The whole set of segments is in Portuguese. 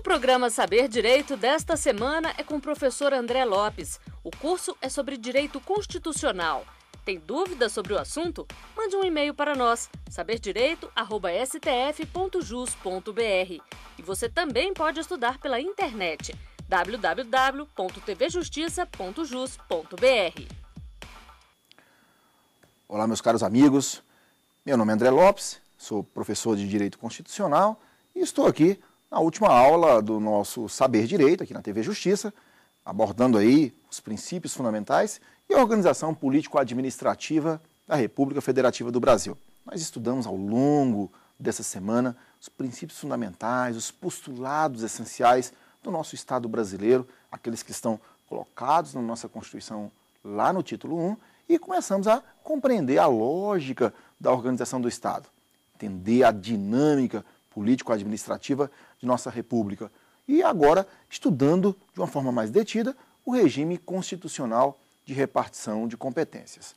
programa Saber Direito desta semana é com o professor André Lopes. O curso é sobre direito constitucional. Tem dúvidas sobre o assunto? Mande um e-mail para nós, saberdireito@stf.jus.br. E você também pode estudar pela internet, www.tvjustiça.jus.br. Olá, meus caros amigos. Meu nome é André Lopes, sou professor de Direito Constitucional e estou aqui na última aula do nosso Saber Direito, aqui na TV Justiça, abordando aí os princípios fundamentais e a organização político-administrativa da República Federativa do Brasil. Nós estudamos ao longo dessa semana os princípios fundamentais, os postulados essenciais do nosso Estado brasileiro, aqueles que estão colocados na nossa Constituição lá no título 1, e começamos a compreender a lógica da organização do Estado, entender a dinâmica político-administrativa de nossa República. E agora, estudando de uma forma mais detida o regime constitucional de repartição de competências.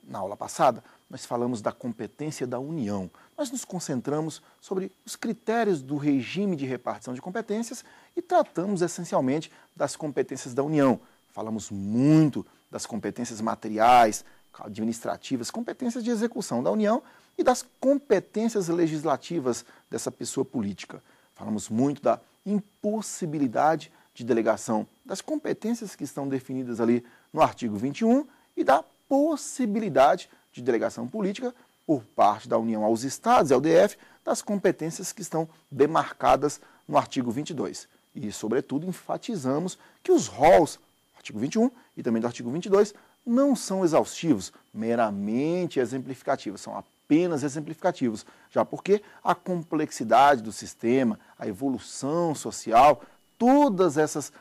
Na aula passada, nós falamos da competência da União. Nós nos concentramos sobre os critérios do regime de repartição de competências e tratamos essencialmente das competências da União. Falamos muito das competências materiais, administrativas, competências de execução da União e das competências legislativas dessa pessoa política. Falamos muito da impossibilidade de delegação das competências que estão definidas ali no artigo 21 e da possibilidade de delegação política por parte da União aos Estados e ao DF das competências que estão demarcadas no artigo 22. E, sobretudo, enfatizamos que os rolos do artigo 21 e também do artigo 22 não são exaustivos, meramente exemplificativos, são apenas exemplificativos, já porque a complexidade do sistema, a evolução social, todos esses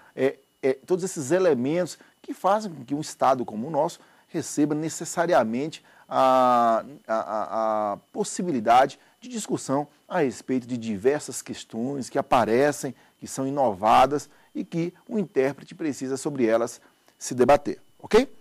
elementos que fazem com que um Estado como o nosso receba necessariamente a possibilidade de discussão a respeito de diversas questões que aparecem, que são inovadas e que o intérprete precisa sobre elas se debater, ok?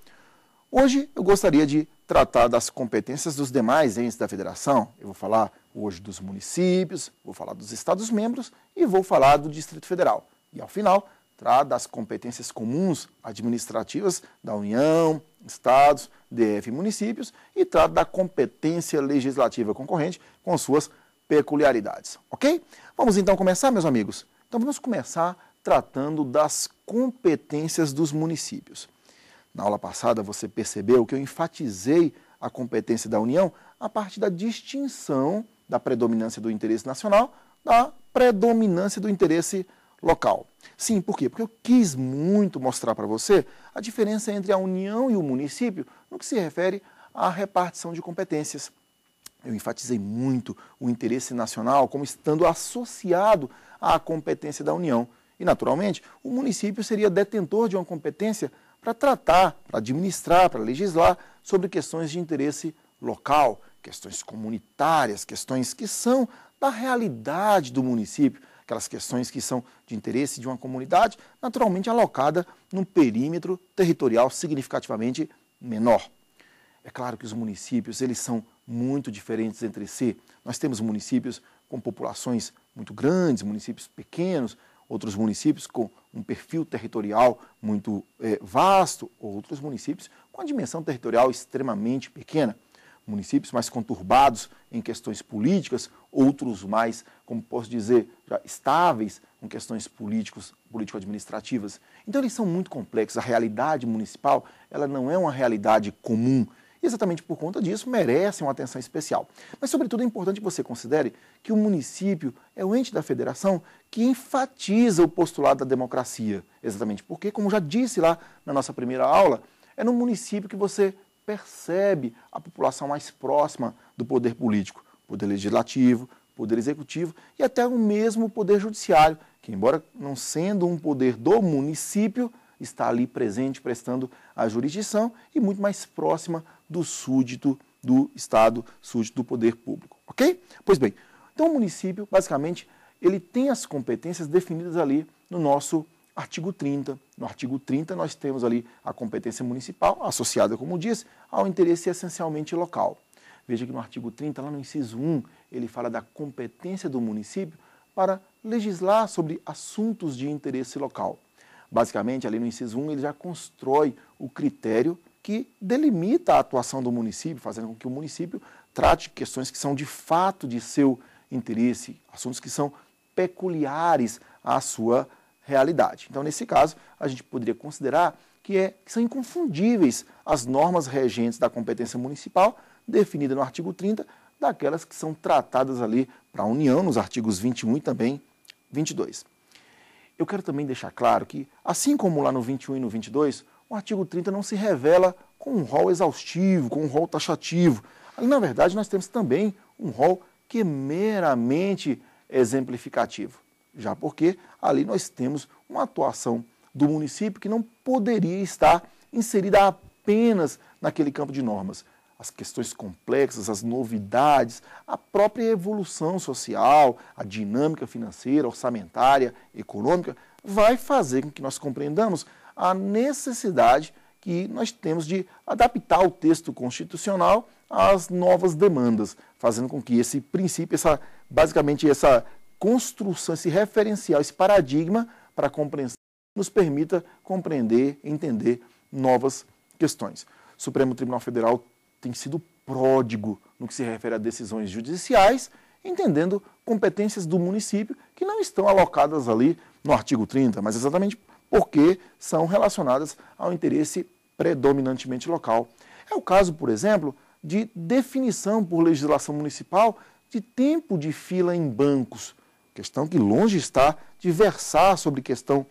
Hoje eu gostaria de tratar das competências dos demais entes da federação. Eu vou falar hoje dos municípios, vou falar dos Estados-membros e vou falar do Distrito Federal. E ao final, tratar das competências comuns administrativas da União, Estados, DF e municípios e tratar da competência legislativa concorrente com suas peculiaridades, ok? Vamos então começar, meus amigos? Então vamos começar tratando das competências dos municípios. Na aula passada você percebeu que eu enfatizei a competência da União a partir da distinção da predominância do interesse nacional da predominância do interesse local. Sim, por quê? Porque eu quis muito mostrar para você a diferença entre a União e o município no que se refere à repartição de competências. Eu enfatizei muito o interesse nacional como estando associado à competência da União. E, naturalmente, o município seria detentor de uma competência para tratar, para administrar, para legislar sobre questões de interesse local, questões comunitárias, questões que são da realidade do município, aquelas questões que são de interesse de uma comunidade, naturalmente alocada num perímetro territorial significativamente menor. É claro que os municípios, eles são muito diferentes entre si. Nós temos municípios com populações muito grandes, municípios pequenos, outros municípios com um perfil territorial muito vasto, outros municípios com a dimensão territorial extremamente pequena, municípios mais conturbados em questões políticas, outros mais, como posso dizer, já estáveis em questões político-administrativas. Então eles são muito complexos. A realidade municipal, ela não é uma realidade comum. E exatamente por conta disso, merecem uma atenção especial. Mas, sobretudo, é importante que você considere que o município é o ente da federação que enfatiza o postulado da democracia. Exatamente porque, como já disse lá na nossa primeira aula, é no município que você percebe a população mais próxima do poder político, poder legislativo, poder executivo e até o mesmo poder judiciário, que, embora não sendo um poder do município, está ali presente, prestando a jurisdição e muito mais próxima do súdito do Estado, súdito do poder público, ok? Pois bem, então o município, basicamente, ele tem as competências definidas ali no nosso artigo 30. No artigo 30 nós temos ali a competência municipal, associada, como disse, ao interesse essencialmente local. Veja que no artigo 30, lá no inciso 1, ele fala da competência do município para legislar sobre assuntos de interesse local. Basicamente, ali no inciso 1, ele já constrói o critério que delimita a atuação do município, fazendo com que o município trate questões que são de fato de seu interesse, assuntos que são peculiares à sua realidade. Então, nesse caso, a gente poderia considerar que são inconfundíveis as normas regentes da competência municipal, definida no artigo 30, daquelas que são tratadas ali para a União, nos artigos 21 e também 22. Eu quero também deixar claro que, assim como lá no 21 e no 22, o artigo 30 não se revela com um rol exaustivo, com um rol taxativo. Ali, na verdade, nós temos também um rol que é meramente exemplificativo, já porque ali nós temos uma atuação do município que não poderia estar inserida apenas naquele campo de normas. As questões complexas, as novidades, a própria evolução social, a dinâmica financeira, orçamentária, econômica, vai fazer com que nós compreendamos a necessidade que nós temos de adaptar o texto constitucional às novas demandas, fazendo com que esse princípio, basicamente essa construção, esse referencial, esse paradigma para a compreensão nos permita compreender, entender novas questões. O Supremo Tribunal Federal tem sido pródigo no que se refere a decisões judiciais, entendendo competências do município que não estão alocadas ali no artigo 30, mas exatamente porque são relacionadas ao interesse predominantemente local. É o caso, por exemplo, de definição por legislação municipal de tempo de fila em bancos, questão que longe está de versar sobre questão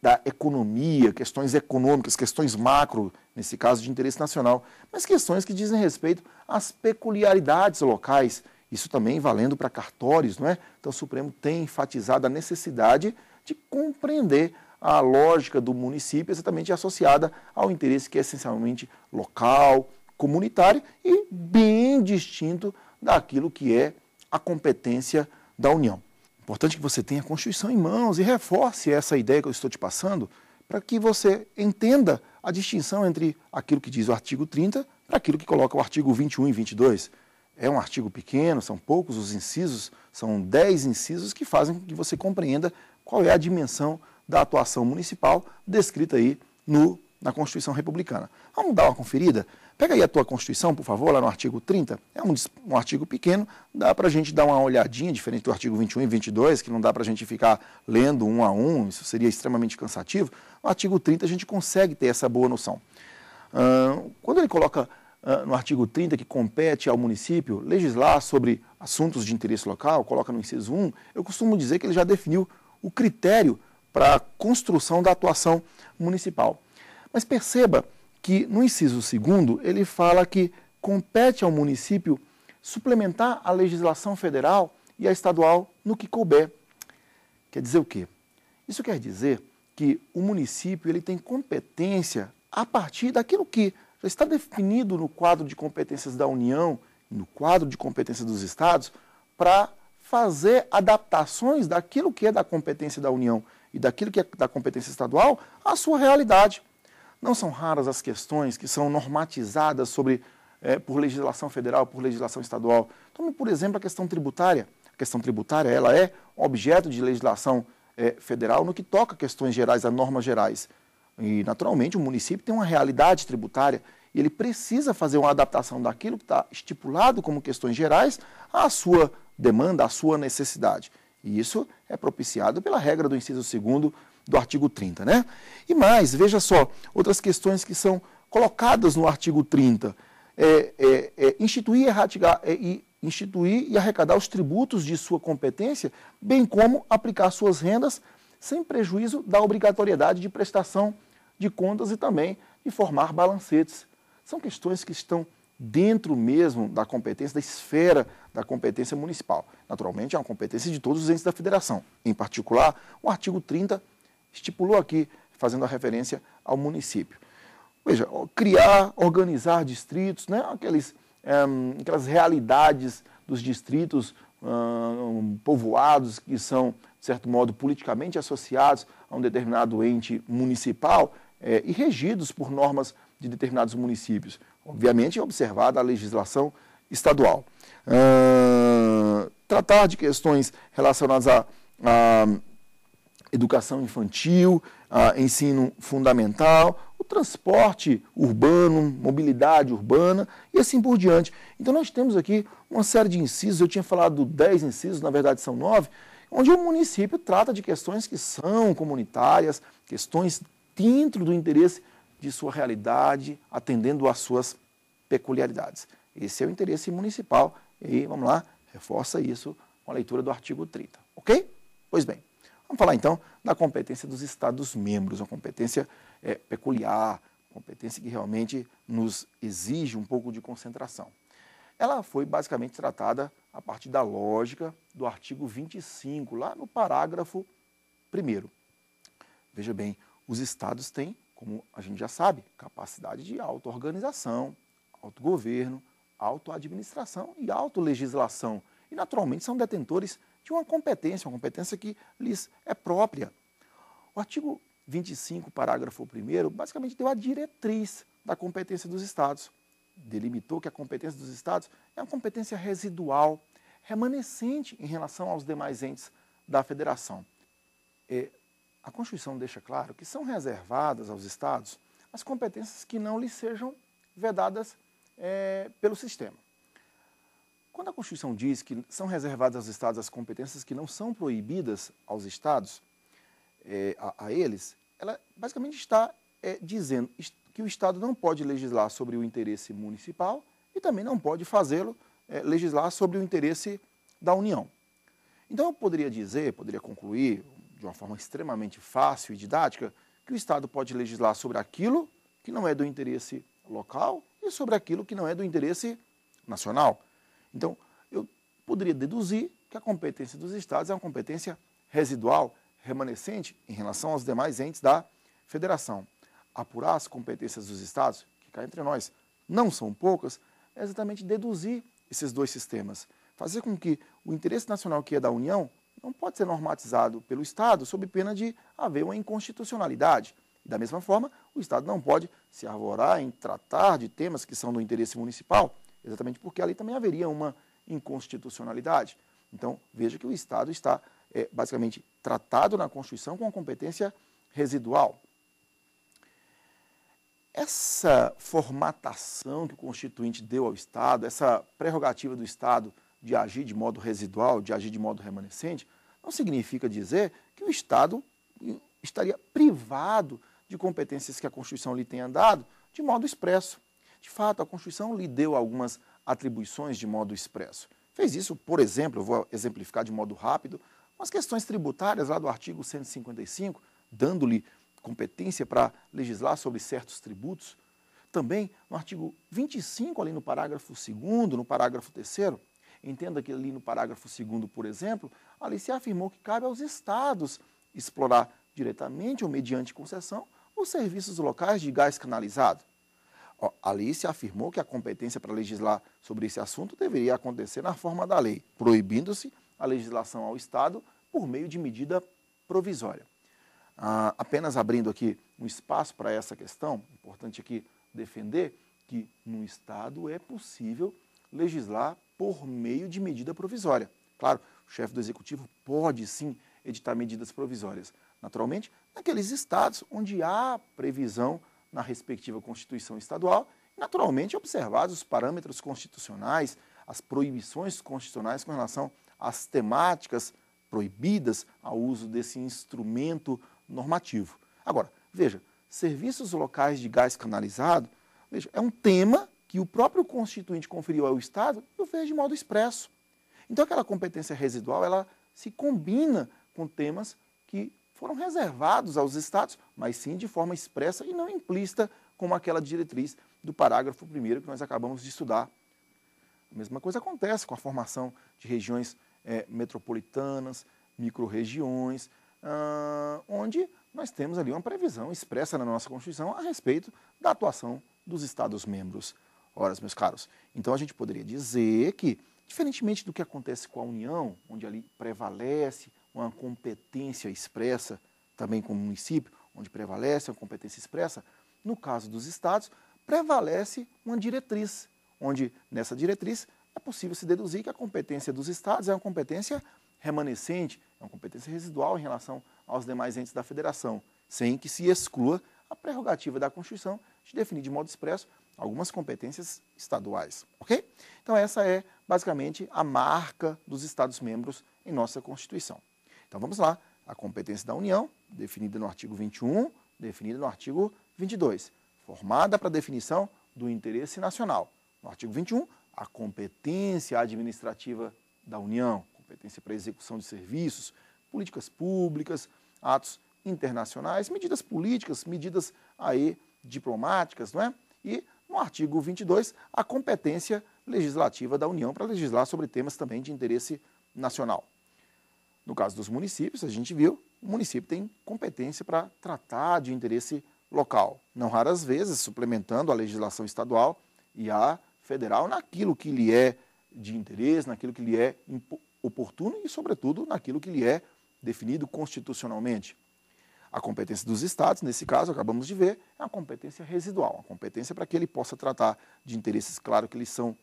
da economia, questões econômicas, questões macro, nesse caso de interesse nacional, mas questões que dizem respeito às peculiaridades locais, isso também valendo para cartórios, não é? Então o Supremo tem enfatizado a necessidade de compreender a lógica do município exatamente associada ao interesse que é essencialmente local, comunitário e bem distinto daquilo que é a competência da União. Importante que você tenha a Constituição em mãos e reforce essa ideia que eu estou te passando para que você entenda a distinção entre aquilo que diz o artigo 30 para aquilo que coloca o artigo 21 e 22. É um artigo pequeno, são poucos os incisos, são 10 incisos que fazem com que você compreenda qual é a dimensão da atuação municipal descrita aí na Constituição Republicana. Vamos dar uma conferida? Pega aí a tua Constituição, por favor, lá no artigo 30. É um artigo pequeno, dá para a gente dar uma olhadinha, diferente do artigo 21 e 22, que não dá para a gente ficar lendo um a um, isso seria extremamente cansativo. No artigo 30 a gente consegue ter essa boa noção. Quando ele coloca no artigo 30 que compete ao município legislar sobre assuntos de interesse local, coloca no inciso 1, eu costumo dizer que ele já definiu o critério para a construção da atuação municipal. Mas perceba que no inciso 2º ele fala que compete ao município suplementar a legislação federal e a estadual no que couber. Quer dizer o quê? Isso quer dizer que o município ele tem competência a partir daquilo que já está definido no quadro de competências da União, no quadro de competências dos estados, para fazer adaptações daquilo que é da competência da União e daquilo que é da competência estadual à sua realidade. Não são raras as questões que são normatizadas por legislação federal, por legislação estadual. Tome, por exemplo, a questão tributária. A questão tributária ela é objeto de legislação federal no que toca a questões gerais, a normas gerais. E, naturalmente, o município tem uma realidade tributária e ele precisa fazer uma adaptação daquilo que está estipulado como questões gerais à sua demanda, à sua necessidade. E isso é propiciado pela regra do inciso 2º do artigo 30, né? E mais, veja só, outras questões que são colocadas no artigo 30. Instituir e arrecadar os tributos de sua competência, bem como aplicar suas rendas sem prejuízo da obrigatoriedade de prestação de contas e também de formar balancetes. São questões que estão dentro mesmo da competência, da esfera da competência municipal. Naturalmente, é uma competência de todos os entes da federação. Em particular, o artigo 30 estipulou aqui, fazendo a referência ao município. Veja, criar, organizar distritos, né? Aquelas realidades dos distritos povoados que são, de certo modo, politicamente associados a um determinado ente municipal e regidos por normas de determinados municípios. Obviamente, observada a legislação estadual. Tratar de questões relacionadas educação infantil, ensino fundamental, o transporte urbano, mobilidade urbana e assim por diante. Então nós temos aqui uma série de incisos, eu tinha falado 10 incisos, na verdade são 9, onde o município trata de questões que são comunitárias, questões dentro do interesse de sua realidade, atendendo às suas peculiaridades. Esse é o interesse municipal e, vamos lá, reforça isso com a leitura do artigo 30, ok? Pois bem. Vamos falar, então, da competência dos Estados-membros, uma competência peculiar, competência que realmente nos exige um pouco de concentração. Ela foi basicamente tratada a partir da lógica do artigo 25, lá no parágrafo 1º. Veja bem, os Estados têm, como a gente já sabe, capacidade de auto-organização, autogoverno, auto-administração e autolegislação. E, naturalmente, são detentores de uma competência que lhes é própria. O artigo 25, parágrafo 1º, basicamente deu a diretriz da competência dos Estados. Delimitou que a competência dos Estados é uma competência residual, remanescente em relação aos demais entes da Federação. A Constituição deixa claro que são reservadas aos Estados as competências que não lhes sejam vedadas pelo sistema. Quando a Constituição diz que são reservadas aos Estados as competências que não são proibidas aos Estados, a eles, ela basicamente está dizendo que o Estado não pode legislar sobre o interesse municipal e também não pode fazê-lo legislar sobre o interesse da União. Então eu poderia concluir, de uma forma extremamente fácil e didática, que o Estado pode legislar sobre aquilo que não é do interesse local e sobre aquilo que não é do interesse nacional. Então, eu poderia deduzir que a competência dos Estados é uma competência residual, remanescente em relação aos demais entes da Federação. Apurar as competências dos Estados, que cá entre nós não são poucas, é exatamente deduzir esses dois sistemas. Fazer com que o interesse nacional que é da União não pode ser normatizado pelo Estado sob pena de haver uma inconstitucionalidade. Da mesma forma, o Estado não pode se arvorar em tratar de temas que são do interesse municipal, exatamente porque ali também haveria uma inconstitucionalidade. Então, veja que o Estado está basicamente tratado na Constituição com uma competência residual. Essa formatação que o Constituinte deu ao Estado, essa prerrogativa do Estado de agir de modo residual, de agir de modo remanescente, não significa dizer que o Estado estaria privado de competências que a Constituição lhe tenha dado de modo expresso. De fato, a Constituição lhe deu algumas atribuições de modo expresso. Fez isso, por exemplo, eu vou exemplificar de modo rápido, com as questões tributárias lá do artigo 155, dando-lhe competência para legislar sobre certos tributos. Também no artigo 25, ali no parágrafo 2º, no parágrafo 3º, entenda que ali no parágrafo 2º, por exemplo, ali se afirmou que cabe aos Estados explorar diretamente ou mediante concessão os serviços locais de gás canalizado. Ali se afirmou que a competência para legislar sobre esse assunto deveria acontecer na forma da lei, proibindo-se a legislação ao Estado por meio de medida provisória. Apenas abrindo aqui um espaço para essa questão, importante aqui defender que no Estado é possível legislar por meio de medida provisória. Claro, o chefe do Executivo pode sim editar medidas provisórias, naturalmente, naqueles estados onde há previsão na respectiva Constituição Estadual, naturalmente observados os parâmetros constitucionais, as proibições constitucionais com relação às temáticas proibidas ao uso desse instrumento normativo. Agora, veja, serviços locais de gás canalizado, veja, é um tema que o próprio Constituinte conferiu ao Estado e o fez de modo expresso. Então, aquela competência residual, ela se combina com temas que foram reservados aos Estados, mas sim de forma expressa e não implícita, como aquela diretriz do parágrafo 1º que nós acabamos de estudar. A mesma coisa acontece com a formação de regiões metropolitanas, micro-regiões, onde nós temos ali uma previsão expressa na nossa Constituição a respeito da atuação dos Estados-membros. Ora, meus caros, então a gente poderia dizer que, diferentemente do que acontece com a União, onde ali prevalece uma competência expressa, também com o município, onde prevalece uma competência expressa, no caso dos Estados, prevalece uma diretriz, onde nessa diretriz é possível se deduzir que a competência dos Estados é uma competência remanescente, é uma competência residual em relação aos demais entes da federação, sem que se exclua a prerrogativa da Constituição de definir de modo expresso algumas competências estaduais, ok? Então essa é basicamente a marca dos Estados-membros em nossa Constituição. Então vamos lá, a competência da União, definida no artigo 21, definida no artigo 22, formada para definição do interesse nacional. No artigo 21, a competência administrativa da União, competência para execução de serviços, políticas públicas, atos internacionais, medidas políticas, medidas aí diplomáticas, não é? E no artigo 22, a competência legislativa da União para legislar sobre temas também de interesse nacional. No caso dos municípios, a gente viu, o município tem competência para tratar de interesse local, não raras vezes suplementando a legislação estadual e a federal naquilo que lhe é de interesse, naquilo que lhe é oportuno e, sobretudo, naquilo que lhe é definido constitucionalmente. A competência dos estados, nesse caso, acabamos de ver, é uma competência residual, uma competência para que ele possa tratar de interesses, claro que eles são,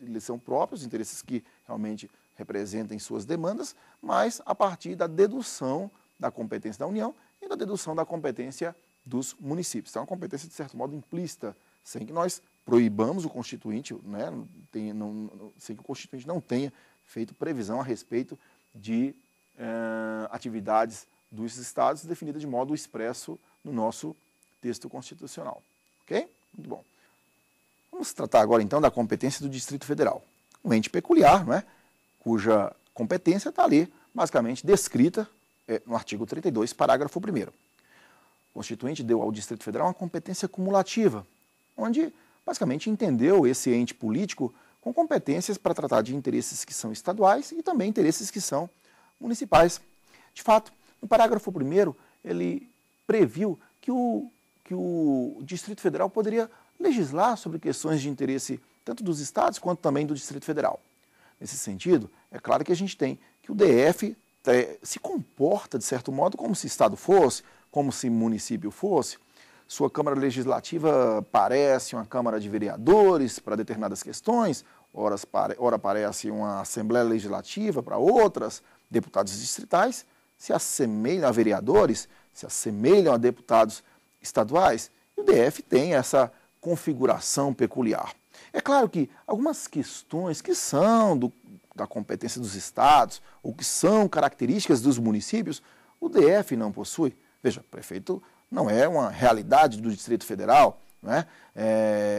eles são próprios, interesses que realmente representem suas demandas, mas a partir da dedução da competência da União e da dedução da competência dos municípios. Então, é uma competência, de certo modo, implícita, sem que nós proibamos o Constituinte, né, sem que o Constituinte não tenha feito previsão a respeito de atividades dos estados definidas de modo expresso no nosso texto constitucional. Ok? Muito bom. Vamos tratar agora, então, da competência do Distrito Federal. Um ente peculiar, não é? Cuja competência está ali, basicamente, descrita no artigo 32, parágrafo 1º. O Constituinte deu ao Distrito Federal uma competência cumulativa, onde, basicamente, entendeu esse ente político com competências para tratar de interesses que são estaduais e também interesses que são municipais. De fato, no parágrafo 1º, ele previu que o Distrito Federal poderia legislar sobre questões de interesse tanto dos estados quanto também do Distrito Federal. Nesse sentido, é claro que a gente tem que o DF se comporta, de certo modo, como se estado fosse, como se município fosse. Sua Câmara Legislativa parece uma Câmara de Vereadores para determinadas questões, ora parece uma Assembleia Legislativa para outras, deputados distritais, se assemelham a vereadores, se assemelham a deputados estaduais, e o DF tem essa configuração peculiar. É claro que algumas questões que são da competência dos estados, ou que são características dos municípios, o DF não possui. Veja, prefeito não é uma realidade do Distrito Federal, não é?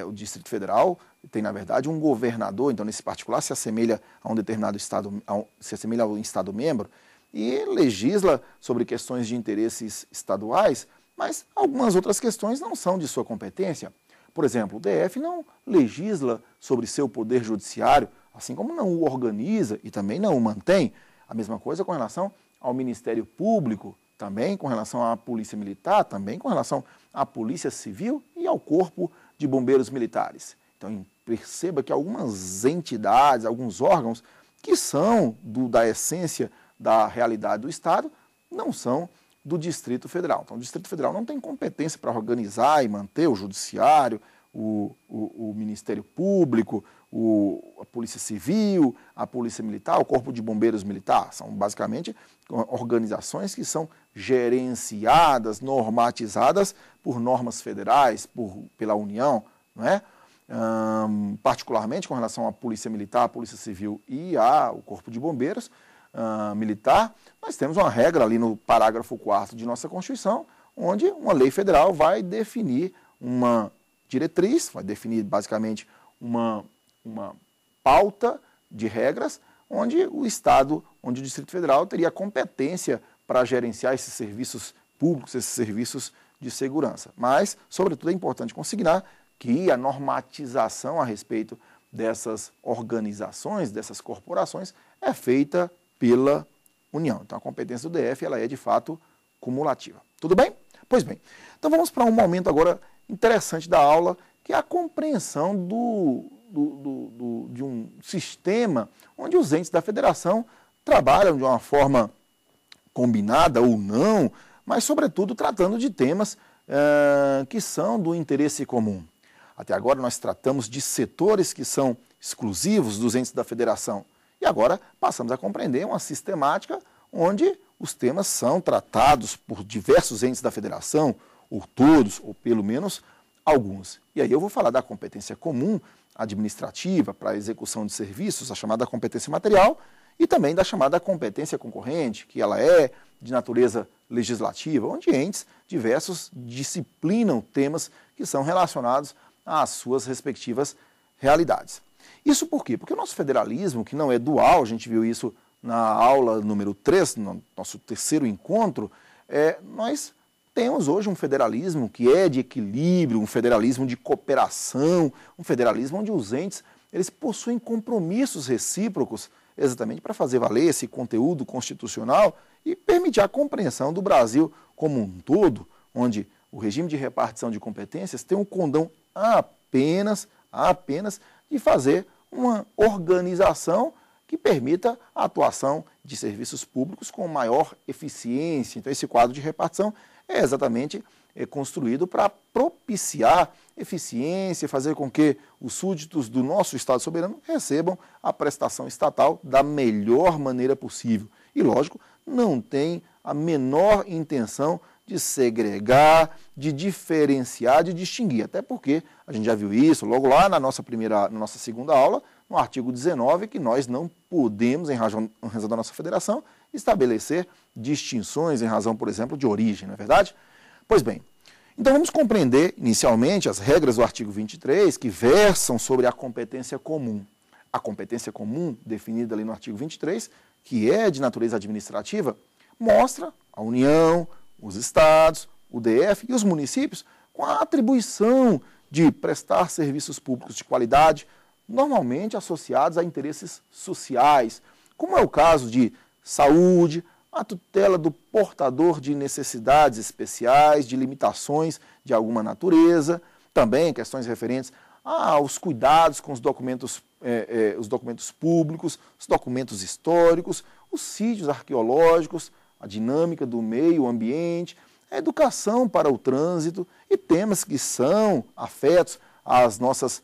O Distrito Federal tem, na verdade, um governador, então, nesse particular, se assemelha a um determinado estado, se assemelha a um estado-membro, e legisla sobre questões de interesses estaduais, mas algumas outras questões não são de sua competência. Por exemplo, o DF não legisla sobre seu poder judiciário, assim como não o organiza e também não o mantém. A mesma coisa com relação ao Ministério Público, também com relação à Polícia Militar, também com relação à Polícia Civil e ao Corpo de Bombeiros Militares. Então, perceba que algumas entidades, alguns órgãos que são da essência da realidade do Estado, não são do Distrito Federal. Então, o Distrito Federal não tem competência para organizar e manter o Judiciário, o Ministério Público, a Polícia Civil, a Polícia Militar, o Corpo de Bombeiros Militar. São, basicamente, organizações que são gerenciadas, normatizadas por normas federais, pela União, não é? Particularmente com relação à Polícia Militar, à Polícia Civil e ao Corpo de Bombeiros Militar, nós temos uma regra ali no parágrafo 4º de nossa Constituição, onde uma lei federal vai definir uma diretriz, vai definir basicamente uma pauta de regras, onde o Estado, onde o Distrito Federal teria competência para gerenciar esses serviços públicos, esses serviços de segurança. Mas, sobretudo, é importante consignar que a normatização a respeito dessas organizações, dessas corporações, é feita pela União. Então, a competência do DF ela é, de fato, cumulativa. Tudo bem? Pois bem, então vamos para um momento agora interessante da aula, que é a compreensão de um sistema onde os entes da federação trabalham de uma forma combinada ou não, mas, sobretudo, tratando de temas que são do interesse comum. Até agora nós tratamos de setores que são exclusivos dos entes da federação. E agora passamos a compreender uma sistemática onde os temas são tratados por diversos entes da federação, ou todos, ou pelo menos alguns. E aí eu vou falar da competência comum administrativa para a execução de serviços, a chamada competência material, e também da chamada competência concorrente, que ela é de natureza legislativa, onde entes diversos disciplinam temas que são relacionados às suas respectivas realidades. Isso por quê? Porque o nosso federalismo, que não é dual, a gente viu isso na aula número 3, no nosso terceiro encontro, nós temos hoje um federalismo que é de equilíbrio, um federalismo de cooperação, um federalismo onde os entes eles possuem compromissos recíprocos exatamente para fazer valer esse conteúdo constitucional e permitir a compreensão do Brasil como um todo, onde o regime de repartição de competências tem um condão apenas de fazer uma organização que permita a atuação de serviços públicos com maior eficiência. Então, esse quadro de repartição é exatamente construído para propiciar eficiência, fazer com que os súditos do nosso Estado soberano recebam a prestação estatal da melhor maneira possível. E, lógico, não tem a menor intenção de segregar, de diferenciar, de distinguir. Até porque a gente já viu isso logo lá na nossa segunda aula, no artigo 19, que nós não podemos, em razão da nossa federação, estabelecer distinções em razão, por exemplo, de origem, não é verdade? Pois bem, então vamos compreender inicialmente as regras do artigo 23 que versam sobre a competência comum. A competência comum, definida ali no artigo 23, que é de natureza administrativa, mostra a União, os estados, o DF e os municípios com a atribuição de prestar serviços públicos de qualidade, normalmente associados a interesses sociais, como é o caso de saúde, a tutela do portador de necessidades especiais, de limitações de alguma natureza, também questões referentes aos cuidados com os documentos públicos, os documentos históricos, os sítios arqueológicos, a dinâmica do meio ambiente, a educação para o trânsito e temas que são afetos às nossas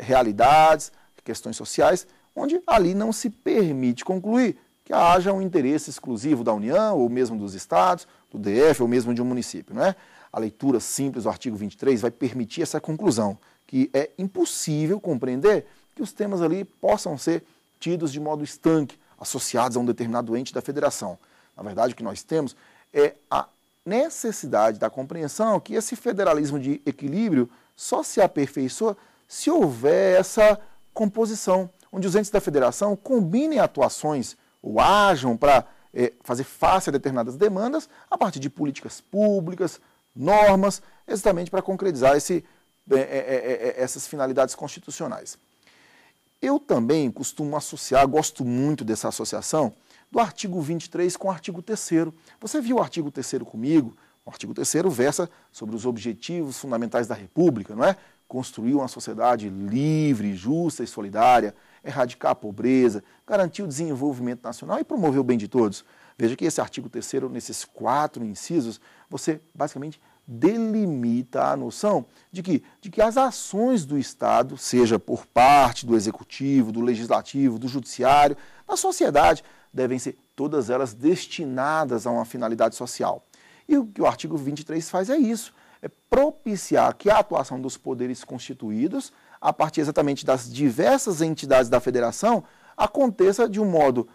realidades, questões sociais, onde ali não se permite concluir que haja um interesse exclusivo da União, ou mesmo dos estados, do DF, ou mesmo de um município. Não é? A leitura simples do artigo 23 vai permitir essa conclusão, que é impossível compreender que os temas ali possam ser tidos de modo estanque, associados a um determinado ente da federação. Na verdade, o que nós temos é a necessidade da compreensão que esse federalismo de equilíbrio só se aperfeiçoa se houver essa composição, onde os entes da federação combinem atuações ou ajam para fazer face a determinadas demandas a partir de políticas públicas, normas, exatamente para concretizar essas finalidades constitucionais. Eu também costumo associar, gosto muito dessa associação, do artigo 23 com o artigo 3º. Você viu o artigo 3º comigo? O artigo 3º versa sobre os objetivos fundamentais da República, não é? Construir uma sociedade livre, justa e solidária, erradicar a pobreza, garantir o desenvolvimento nacional e promover o bem de todos. Veja que esse artigo 3º, nesses 4 incisos, você basicamente delimita a noção de que as ações do Estado, seja por parte do Executivo, do Legislativo, do Judiciário, da sociedade, devem ser todas elas destinadas a uma finalidade social. E o que o artigo 23 faz é isso, é propiciar que a atuação dos poderes constituídos, a partir exatamente das diversas entidades da federação, aconteça de um modo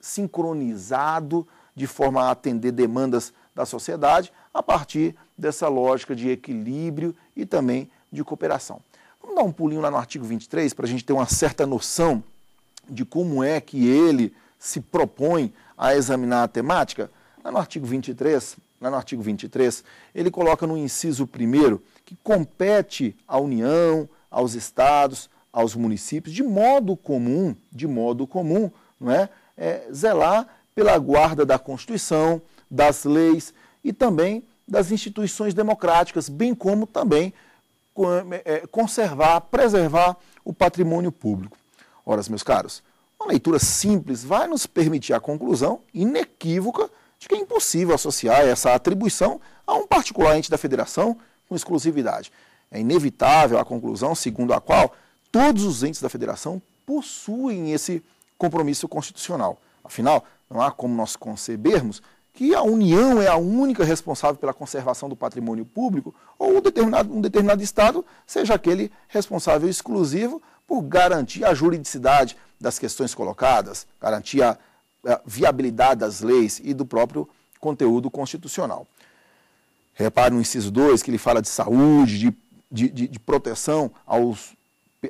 sincronizado, de forma a atender demandas da sociedade, a partir dessa lógica de equilíbrio e também de cooperação. Vamos dar um pulinho lá no artigo 23 para a gente ter uma certa noção de como é que ele se propõe a examinar a temática. Lá no artigo 23, ele coloca no inciso 1º que compete à União, aos estados, aos municípios, de modo comum, não é? Zelar pela guarda da Constituição, das leis e também das instituições democráticas, bem como também preservar o patrimônio público. Ora, meus caros, uma leitura simples vai nos permitir a conclusão inequívoca de que é impossível associar essa atribuição a um particular ente da federação com exclusividade. É inevitável a conclusão segundo a qual todos os entes da federação possuem esse compromisso constitucional. Afinal, não há como nós concebermos que a União é a única responsável pela conservação do patrimônio público ou um determinado Estado seja aquele responsável exclusivo por garantir a juridicidade das questões colocadas, garantir a viabilidade das leis e do próprio conteúdo constitucional. Repare no inciso 2 que ele fala de saúde, de proteção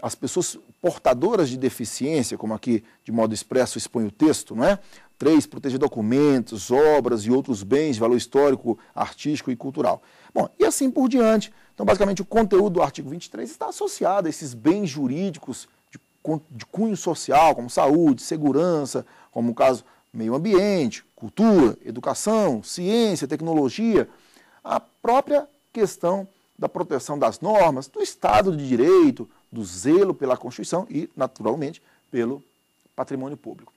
às pessoas portadoras de deficiência, como aqui de modo expresso expõe o texto, não é? 3, proteger documentos, obras e outros bens de valor histórico, artístico e cultural. Bom, e assim por diante. Então, basicamente, o conteúdo do artigo 23 está associado a esses bens jurídicos de cunho social, como saúde, segurança, como o caso meio ambiente, cultura, educação, ciência, tecnologia, a própria questão da proteção das normas, do Estado de Direito, do zelo pela Constituição e, naturalmente, pelo patrimônio público.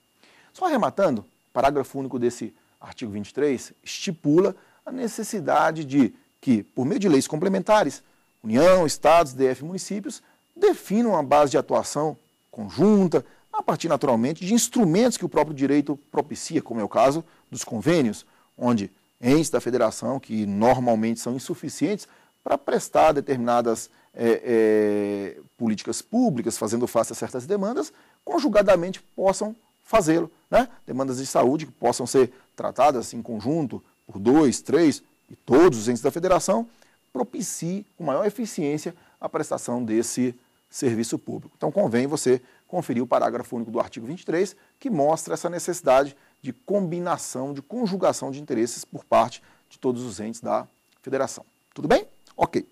Só arrematando, o parágrafo único desse artigo 23 estipula a necessidade de que, por meio de leis complementares, União, Estados, DF e municípios definam a base de atuação conjunta, a partir, naturalmente, de instrumentos que o próprio direito propicia, como é o caso dos convênios, onde entes da federação, que normalmente são insuficientes para prestar determinadas políticas públicas, fazendo face a certas demandas, conjugadamente possam fazê-lo, né? Demandas de saúde que possam ser tratadas em conjunto por 2, 3 e todos os entes da federação, propicie com maior eficiência a prestação desse serviço público. Então convém você conferir o parágrafo único do artigo 23, que mostra essa necessidade de combinação, de conjugação de interesses por parte de todos os entes da federação. Tudo bem? Ok.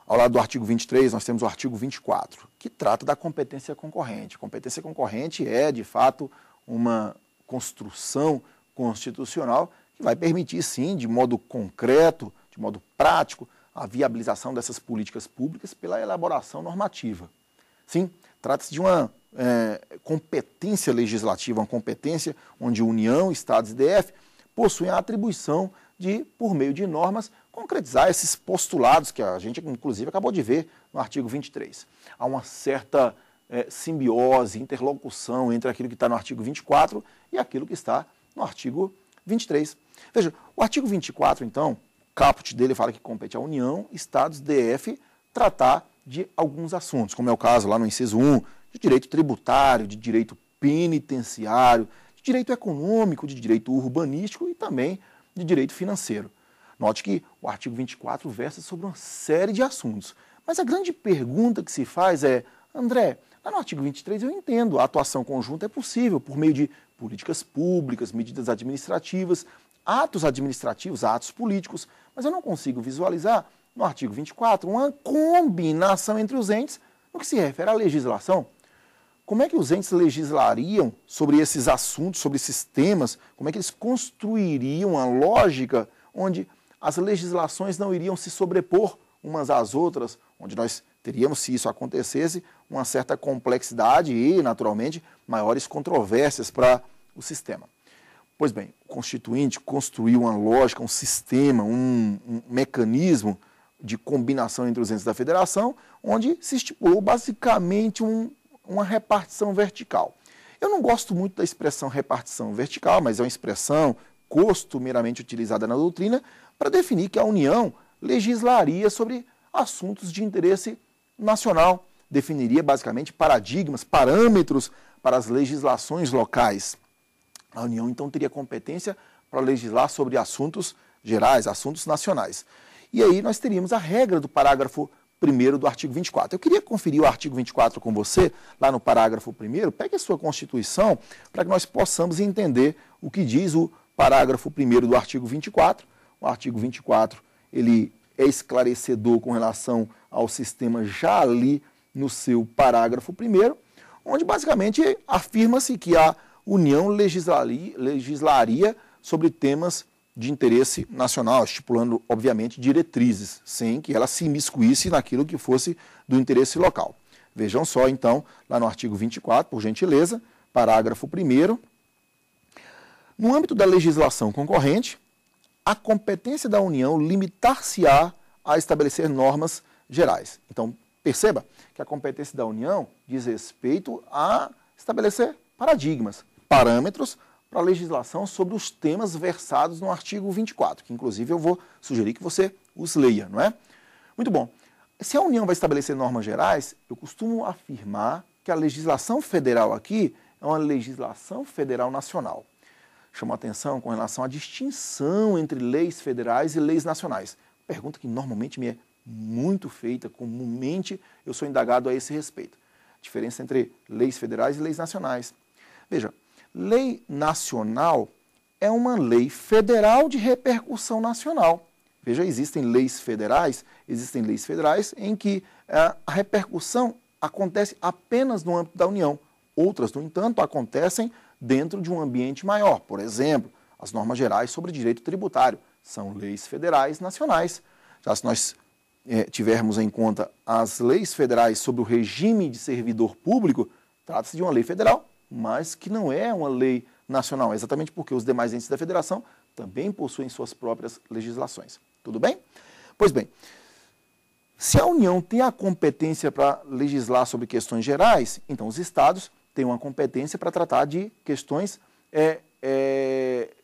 Ao lado do artigo 23, nós temos o artigo 24, que trata da competência concorrente. Competência concorrente é, de fato, uma construção constitucional que vai permitir, sim, de modo concreto, de modo prático, a viabilização dessas políticas públicas pela elaboração normativa. Sim, trata-se de uma competência legislativa, uma competência onde União, Estados e DF possuem a atribuição de, por meio de normas, concretizar esses postulados que a gente, inclusive, acabou de ver no artigo 23. Há uma certa simbiose, interlocução entre aquilo que está no artigo 24 e aquilo que está no artigo 23. Veja, o artigo 24, então, o caput dele fala que compete à União, Estados, DF, tratar de alguns assuntos, como é o caso lá no inciso 1, de direito tributário, de direito penitenciário, de direito econômico, de direito urbanístico e também de direito financeiro. Note que o artigo 24 versa sobre uma série de assuntos. Mas a grande pergunta que se faz é, André, lá no artigo 23 eu entendo, a atuação conjunta é possível por meio de políticas públicas, medidas administrativas, atos administrativos, atos políticos, mas eu não consigo visualizar no artigo 24 uma combinação entre os entes no que se refere à legislação. Como é que os entes legislariam sobre esses assuntos, sobre esses temas? Como é que eles construiriam a lógica onde as legislações não iriam se sobrepor umas às outras, onde nós teríamos, se isso acontecesse, uma certa complexidade e, naturalmente, maiores controvérsias para o sistema. Pois bem, o Constituinte construiu uma lógica, um sistema, um mecanismo de combinação entre os entes da federação, onde se estipulou basicamente uma repartição vertical. Eu não gosto muito da expressão repartição vertical, mas é uma expressão costumeiramente utilizada na doutrina para definir que a União legislaria sobre assuntos de interesse nacional, definiria basicamente paradigmas, parâmetros para as legislações locais. A União, então, teria competência para legislar sobre assuntos gerais, assuntos nacionais. E aí nós teríamos a regra do parágrafo 1º do artigo 24. Eu queria conferir o artigo 24 com você, lá no parágrafo 1º. Pegue a sua Constituição para que nós possamos entender o que diz o parágrafo 1º do artigo 24. O artigo 24, ele é esclarecedor com relação ao sistema já ali no seu parágrafo 1º, onde basicamente afirma-se que a União legislaria sobre temas de interesse nacional, estipulando, obviamente, diretrizes, sem que ela se imiscuísse naquilo que fosse do interesse local. Vejam só, então, lá no artigo 24, por gentileza, parágrafo 1º. No âmbito da legislação concorrente, a competência da União limitar-se-á a estabelecer normas gerais. Então, perceba que a competência da União diz respeito a estabelecer paradigmas. parâmetros para a legislação sobre os temas versados no artigo 24, que inclusive eu vou sugerir que você os leia, não é? Muito bom. Se a União vai estabelecer normas gerais, eu costumo afirmar que a legislação federal aqui é uma legislação federal nacional. Chamo a atenção com relação à distinção entre leis federais e leis nacionais. Pergunta que normalmente me é muito feita, comumente eu sou indagado a esse respeito. Diferença entre leis federais e leis nacionais. Veja, lei nacional é uma lei federal de repercussão nacional. Veja, existem leis federais em que a repercussão acontece apenas no âmbito da União. Outras, no entanto, acontecem dentro de um ambiente maior. Por exemplo, as normas gerais sobre direito tributário são leis federais nacionais. Já se nós tivermos em conta as leis federais sobre o regime de servidor público, trata-se de uma lei federal, mas que não é uma lei nacional, exatamente porque os demais entes da federação também possuem suas próprias legislações. Tudo bem? Pois bem, se a União tem a competência para legislar sobre questões gerais, então os estados têm uma competência para tratar de questões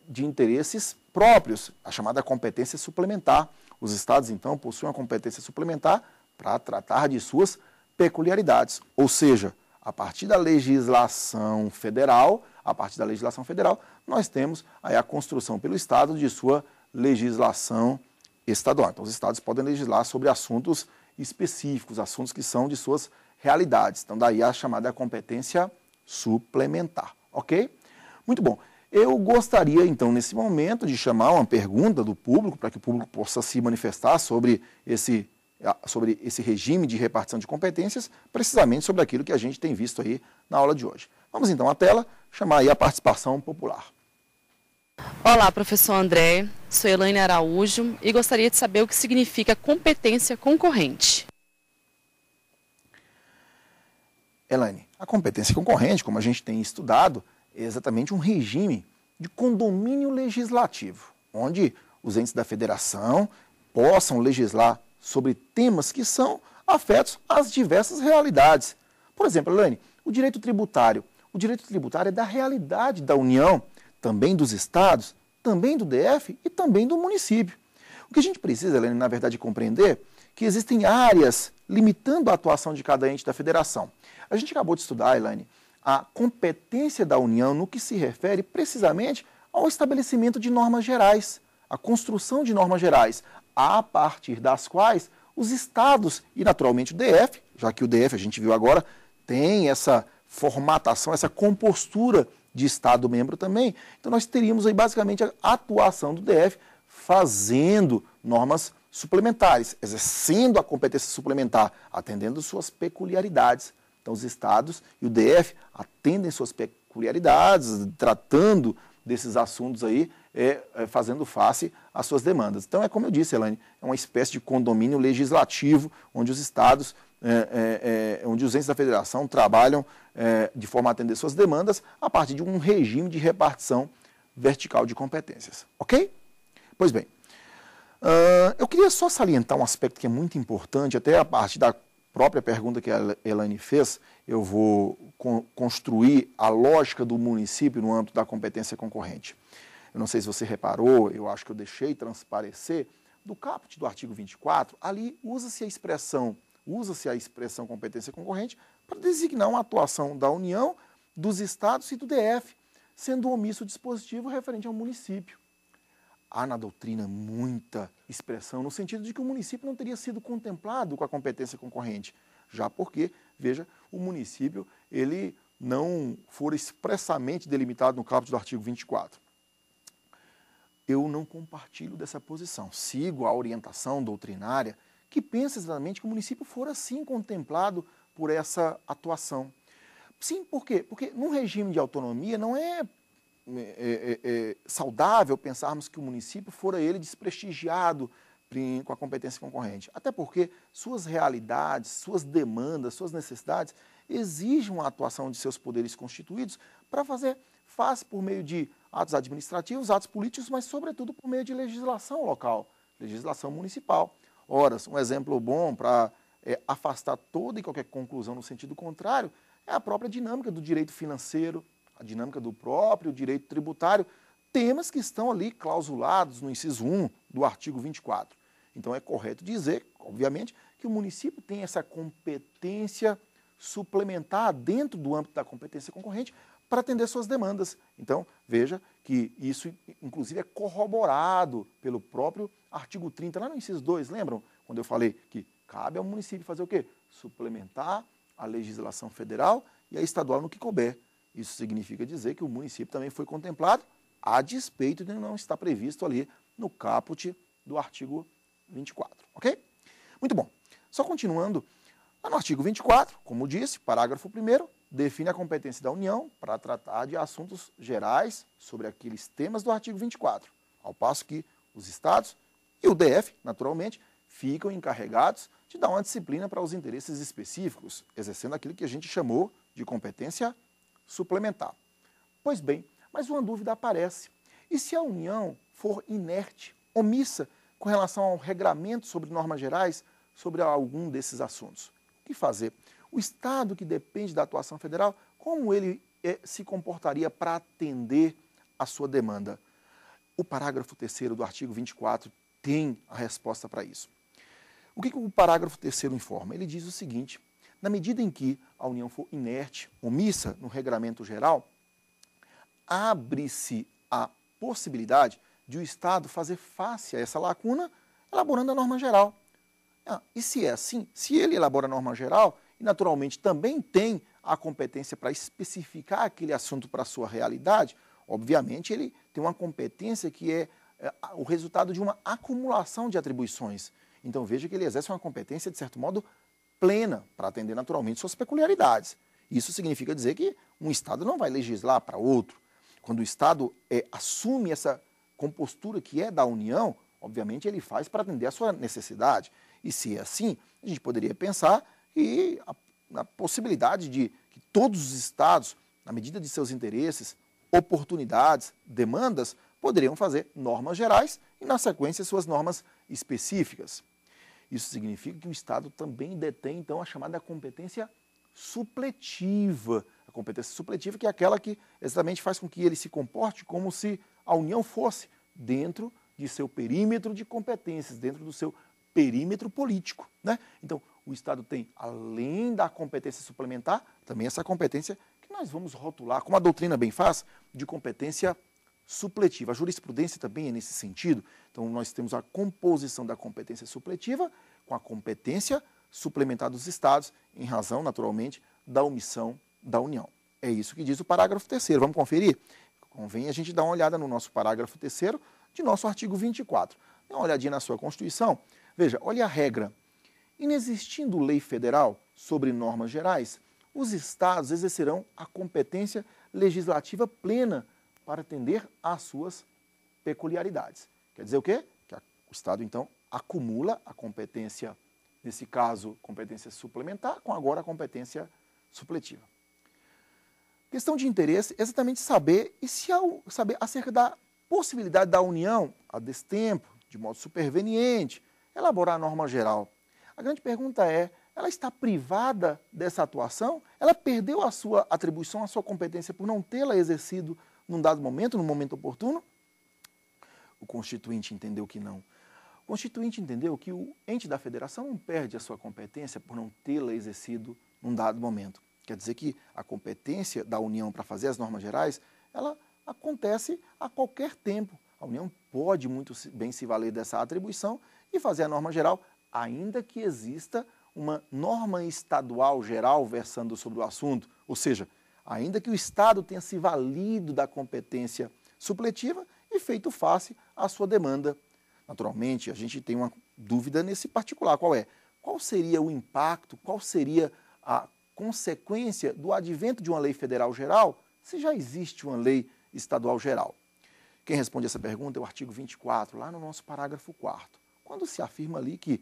de interesses próprios, a chamada competência suplementar. Os estados, então, possuem uma competência suplementar para tratar de suas peculiaridades. Ou seja, a partir da legislação federal, nós temos aí a construção pelo Estado de sua legislação estadual. Então, os estados podem legislar sobre assuntos específicos, assuntos que são de suas realidades. Então, daí a chamada competência suplementar. Ok? Muito bom. Eu gostaria, então, nesse momento, de chamar uma pergunta do público, para que o público possa se manifestar sobre esse regime de repartição de competências, precisamente sobre aquilo que a gente tem visto aí na aula de hoje. Vamos, então, à tela, chamar aí a participação popular. Olá, professor André. Sou Elaine Araújo e gostaria de saber o que significa competência concorrente. Elaine, a competência concorrente, como a gente tem estudado, é exatamente um regime de condomínio legislativo, onde os entes da federação possam legislar sobre temas que são afetos às diversas realidades. Por exemplo, Elaine, o direito tributário. O direito tributário é da realidade da União, também dos estados, também do DF e também do município. O que a gente precisa, Elaine, na verdade, compreender é que existem áreas limitando a atuação de cada ente da federação. A gente acabou de estudar, Elaine, a competência da União no que se refere precisamente ao estabelecimento de normas gerais, a construção de normas gerais, a partir das quais os estados e, naturalmente, o DF, já que o DF, a gente viu agora, tem essa formatação, essa compostura de Estado-membro também. Então, nós teríamos aí, basicamente, a atuação do DF fazendo normas suplementares, exercendo a competência suplementar, atendendo suas peculiaridades. Então, os estados e o DF atendem suas peculiaridades, tratando desses assuntos aí, fazendo face às suas demandas. Então, é como eu disse, Elaine, é uma espécie de condomínio legislativo, onde os estados, onde os entes da federação trabalham de forma a atender suas demandas a partir de um regime de repartição vertical de competências. Ok? Pois bem, eu queria só salientar um aspecto que é muito importante, até a partir da própria pergunta que a Elaine fez, eu vou construir a lógica do município no âmbito da competência concorrente. Eu não sei se você reparou, eu acho que eu deixei transparecer, do caput do artigo 24, ali usa-se a expressão competência concorrente para designar uma atuação da União, dos estados e do DF, sendo omisso o dispositivo referente ao município. Há na doutrina muita expressão no sentido de que o município não teria sido contemplado com a competência concorrente, já porque, veja, o município ele não for expressamente delimitado no caput do artigo 24. Eu não compartilho dessa posição, sigo a orientação doutrinária que pensa exatamente que o município for assim contemplado por essa atuação. Sim, por quê? Porque num regime de autonomia não é saudável pensarmos que o município fora ele desprestigiado com a competência concorrente. Até porque suas realidades, suas demandas, suas necessidades exigem uma atuação de seus poderes constituídos para fazer face por meio de atos administrativos, atos políticos, mas sobretudo por meio de legislação local, legislação municipal. Ora, um exemplo bom para afastar toda e qualquer conclusão no sentido contrário é a própria dinâmica do direito financeiro, a dinâmica do próprio direito tributário, temas que estão ali clausulados no inciso 1 do artigo 24. Então é correto dizer, obviamente, que o município tem essa competência suplementar dentro do âmbito da competência concorrente para atender suas demandas. Então, veja que isso, inclusive, é corroborado pelo próprio artigo 30, lá no inciso 2, lembram? Quando eu falei que cabe ao município fazer o quê? Suplementar a legislação federal e a estadual no que couber. Isso significa dizer que o município também foi contemplado, a despeito de não estar previsto ali no caput do artigo 24, ok? Muito bom. Só continuando, lá no artigo 24, como disse, parágrafo 1º, define a competência da União para tratar de assuntos gerais sobre aqueles temas do artigo 24, ao passo que os estados e o DF, naturalmente, ficam encarregados de dar uma disciplina para os interesses específicos, exercendo aquilo que a gente chamou de competência suplementar. Pois bem, mas uma dúvida aparece. E se a União for inerte, omissa com relação ao regramento sobre normas gerais sobre algum desses assuntos? O que fazer? O Estado que depende da atuação federal, como ele se comportaria para atender a sua demanda? O parágrafo 3º do artigo 24 tem a resposta para isso. O que o parágrafo 3º informa? Ele diz o seguinte: na medida em que a União for inerte, omissa no regramento geral, abre-se a possibilidade de o Estado fazer face a essa lacuna elaborando a norma geral. E se é assim, se ele elabora a norma geral e naturalmente também tem a competência para especificar aquele assunto para a sua realidade, obviamente ele tem uma competência que é o resultado de uma acumulação de atribuições. Então veja que ele exerce uma competência, de certo modo, plena para atender naturalmente suas peculiaridades. Isso significa dizer que um Estado não vai legislar para outro. Quando o Estado assume essa compostura que é da União, obviamente ele faz para atender a sua necessidade. E se é assim, a gente poderia pensar que a possibilidade de que todos os estados, na medida de seus interesses, oportunidades, demandas, poderiam fazer normas gerais e, na sequência, suas normas específicas. Isso significa que o Estado também detém, então, a chamada competência supletiva. A competência supletiva que é aquela que exatamente faz com que ele se comporte como se a União fosse dentro de seu perímetro de competências, dentro do seu perímetro político, né? Então, o Estado tem, além da competência suplementar, também essa competência que nós vamos rotular, como a doutrina bem faz, de competência supletiva. A jurisprudência também é nesse sentido. Então, nós temos a composição da competência supletiva com a competência suplementar dos Estados, em razão, naturalmente, da omissão da União. É isso que diz o parágrafo 3º. Vamos conferir? Convém a gente dar uma olhada no nosso parágrafo 3º de nosso artigo 24. Dá uma olhadinha na sua Constituição. Veja, olha a regra. Inexistindo lei federal sobre normas gerais, os Estados exercerão a competência legislativa plena para atender às suas peculiaridades. Quer dizer o quê? Que o Estado, então, acumula a competência, nesse caso, competência suplementar, com agora a competência supletiva. Questão de interesse é exatamente saber acerca da possibilidade da União, a destempo, de modo superveniente, elaborar a norma geral. A grande pergunta é, ela está privada dessa atuação? Ela perdeu a sua atribuição, a sua competência por não tê-la exercido num dado momento, num momento oportuno? O Constituinte entendeu que não. O Constituinte entendeu que o ente da federação não perde a sua competência por não tê-la exercido num dado momento. Quer dizer que a competência da União para fazer as normas gerais, ela acontece a qualquer tempo. A União pode muito bem se valer dessa atribuição e fazer a norma geral, ainda que exista uma norma estadual geral versando sobre o assunto, ou seja, ainda que o Estado tenha se valido da competência supletiva e feito face à sua demanda. Naturalmente, a gente tem uma dúvida nesse particular, qual é? Qual seria o impacto, qual seria a consequência do advento de uma lei federal geral, se já existe uma lei estadual geral? Quem responde essa pergunta é o artigo 24, lá no nosso parágrafo 4º, quando se afirma ali que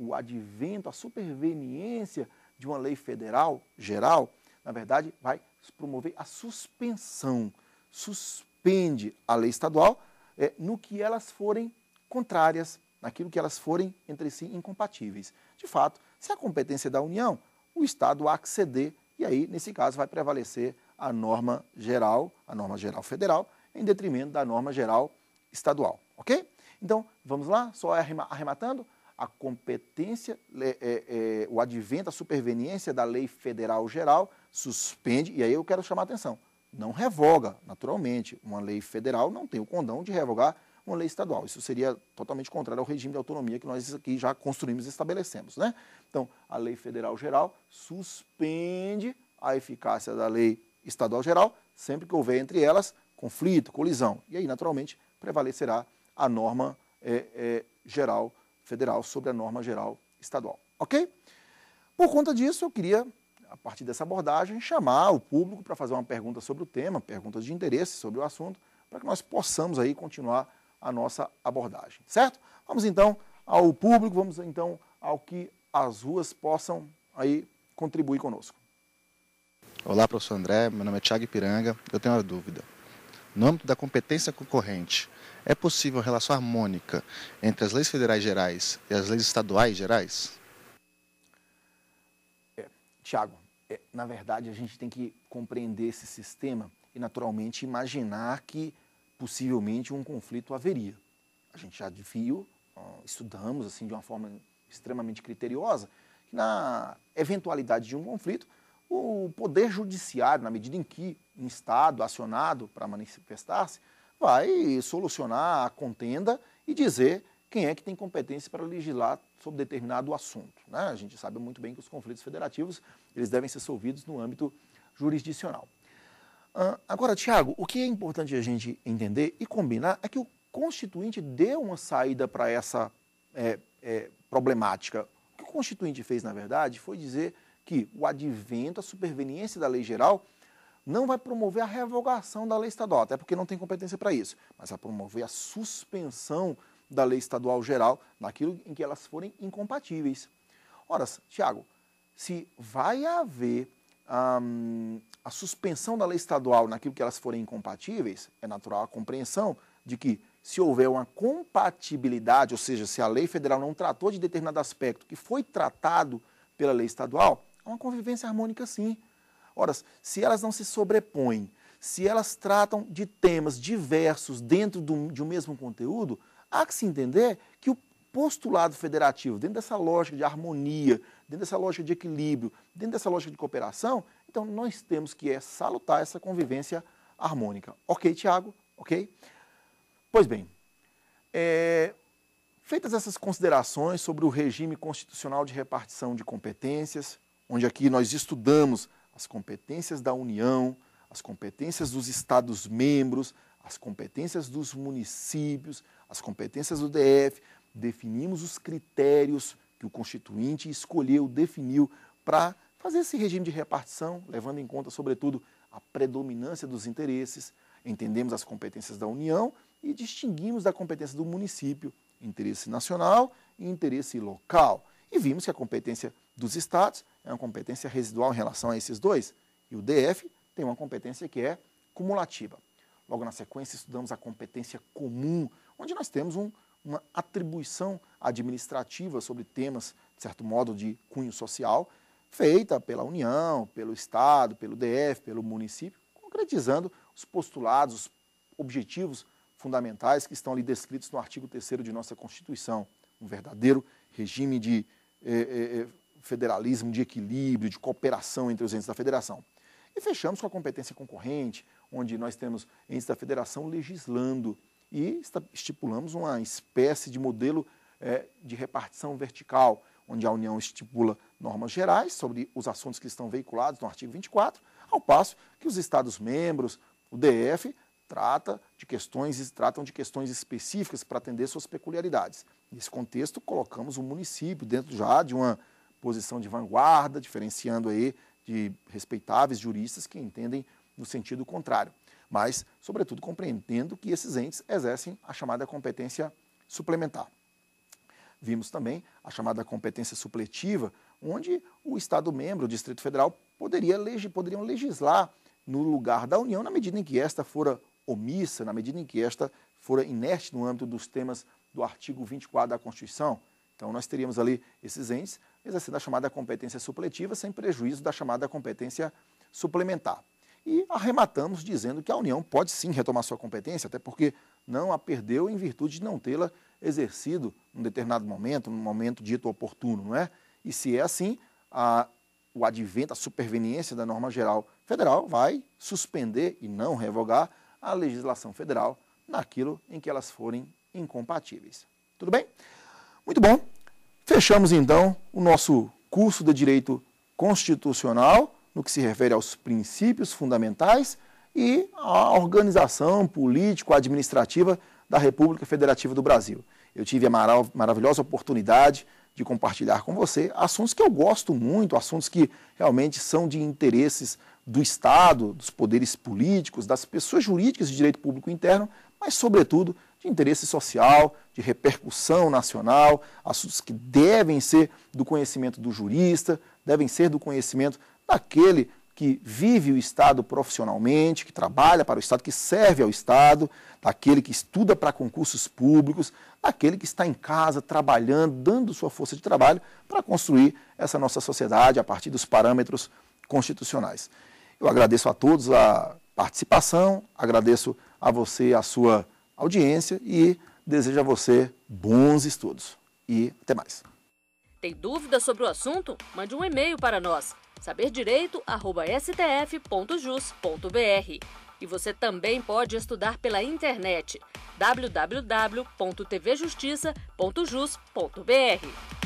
o advento, a superveniência de uma lei federal geral, na verdade, vai promover a suspensão, suspende a lei estadual no que elas forem contrárias, naquilo que elas forem entre si incompatíveis. De fato, se a competência é da União, o Estado há que ceder, e aí, nesse caso, vai prevalecer a norma geral federal, em detrimento da norma geral estadual, ok? Então, vamos lá, só arrematando, a competência, o advento, a superveniência da lei federal geral suspende, e aí eu quero chamar a atenção, não revoga, naturalmente, uma lei federal não tem o condão de revogar uma lei estadual. Isso seria totalmente contrário ao regime de autonomia que nós aqui já construímos e estabelecemos, né? Então, a lei federal geral suspende a eficácia da lei estadual geral, sempre que houver entre elas conflito, colisão. E aí, naturalmente, prevalecerá a norma geral federal sobre a norma geral estadual, ok? Por conta disso, eu queria, a partir dessa abordagem, chamar o público para fazer uma pergunta sobre o tema, perguntas de interesse sobre o assunto, para que nós possamos aí continuar a nossa abordagem, certo? Vamos então ao público, vamos então ao que as ruas possam aí contribuir conosco. Olá, professor André, meu nome é Thiago Ipiranga, eu tenho uma dúvida. No âmbito da competência concorrente, é possível uma relação harmônica entre as leis federais gerais e as leis estaduais gerais? Tiago, na verdade a gente tem que compreender esse sistema e naturalmente imaginar que possivelmente um conflito haveria. A gente já viu, estudamos assim de uma forma extremamente criteriosa, que na eventualidade de um conflito, o Poder Judiciário, na medida em que um Estado acionado para manifestar-se, vai solucionar a contenda e dizer quem é que tem competência para legislar sobre determinado assunto, né? A gente sabe muito bem que os conflitos federativos eles devem ser solvidos no âmbito jurisdicional. Agora, Tiago, o que é importante a gente entender e combinar é que o Constituinte deu uma saída para essa problemática. O que o Constituinte fez, na verdade, foi dizer que o advento, a superveniência da lei geral não vai promover a revogação da lei estadual, até porque não tem competência para isso, mas vai promover a suspensão da lei estadual geral naquilo em que elas forem incompatíveis. Ora, Tiago, se vai haver a suspensão da lei estadual naquilo que elas forem incompatíveis, é natural a compreensão de que se houver uma compatibilidade, ou seja, se a lei federal não tratou de determinado aspecto que foi tratado pela lei estadual, há uma convivência harmônica sim. Ora, se elas não se sobrepõem, se elas tratam de temas diversos dentro de um mesmo conteúdo, há que se entender que o postulado federativo, dentro dessa lógica de harmonia, dentro dessa lógica de equilíbrio, dentro dessa lógica de cooperação, então nós temos que salutar essa convivência harmônica. Ok, Tiago? Ok? Pois bem, feitas essas considerações sobre o regime constitucional de repartição de competências, onde aqui nós estudamos as competências da União, as competências dos Estados-membros, as competências dos municípios, as competências do DF, definimos os critérios que o Constituinte escolheu, definiu para fazer esse regime de repartição, levando em conta, sobretudo, a predominância dos interesses, entendemos as competências da União e distinguimos da competência do município, interesse nacional e interesse local. E vimos que a competência dos estados é uma competência residual em relação a esses dois, e o DF tem uma competência que é cumulativa. Logo na sequência, estudamos a competência comum, onde nós temos uma atribuição administrativa sobre temas, de certo modo, de cunho social, feita pela União, pelo Estado, pelo DF, pelo município, concretizando os postulados, os objetivos fundamentais que estão ali descritos no artigo 3º de nossa Constituição, um verdadeiro regime de federalismo, de equilíbrio, de cooperação entre os entes da federação. E fechamos com a competência concorrente, onde nós temos entes da federação legislando e estipulamos uma espécie de modelo de repartição vertical, onde a União estipula normas gerais sobre os assuntos que estão veiculados no artigo 24, ao passo que os Estados-membros, o DF, tratam de questões específicas para atender suas peculiaridades. Nesse contexto, colocamos o município dentro já de uma posição de vanguarda, diferenciando aí de respeitáveis juristas que entendem no sentido contrário, mas, sobretudo, compreendendo que esses entes exercem a chamada competência suplementar. Vimos também a chamada competência supletiva, onde o Estado-membro, o Distrito Federal, poderiam legislar no lugar da União na medida em que esta fora omissa, na medida em que esta fora inerte no âmbito dos temas do artigo 24 da Constituição. Então, nós teríamos ali esses entes exercendo a chamada competência supletiva sem prejuízo da chamada competência suplementar. e arrematamos dizendo que a União pode sim retomar sua competência, até porque não a perdeu em virtude de não tê-la exercido num determinado momento, num momento dito oportuno, não é? E se é assim, o advento, a superveniência da norma geral federal vai suspender e não revogar a legislação federal naquilo em que elas forem incompatíveis. Tudo bem? Muito bom. Fechamos então o nosso curso de Direito Constitucional no que se refere aos princípios fundamentais e à organização político-administrativa da República Federativa do Brasil. Eu tive a maravilhosa oportunidade de compartilhar com você assuntos que eu gosto muito, assuntos que realmente são de interesses do Estado, dos poderes políticos, das pessoas jurídicas de direito público interno, mas, sobretudo, de interesse social, de repercussão nacional, assuntos que devem ser do conhecimento do jurista, devem ser do conhecimento daquele que vive o Estado profissionalmente, que trabalha para o Estado, que serve ao Estado, daquele que estuda para concursos públicos, daquele que está em casa trabalhando, dando sua força de trabalho para construir essa nossa sociedade a partir dos parâmetros constitucionais. Eu agradeço a todos a participação, agradeço a você a sua audiência e desejo a você bons estudos. E até mais. Tem dúvida sobre o assunto? Mande um e-mail para nós, saberdireito@stf.jus.br. E você também pode estudar pela internet, www.tvjustiça.jus.br.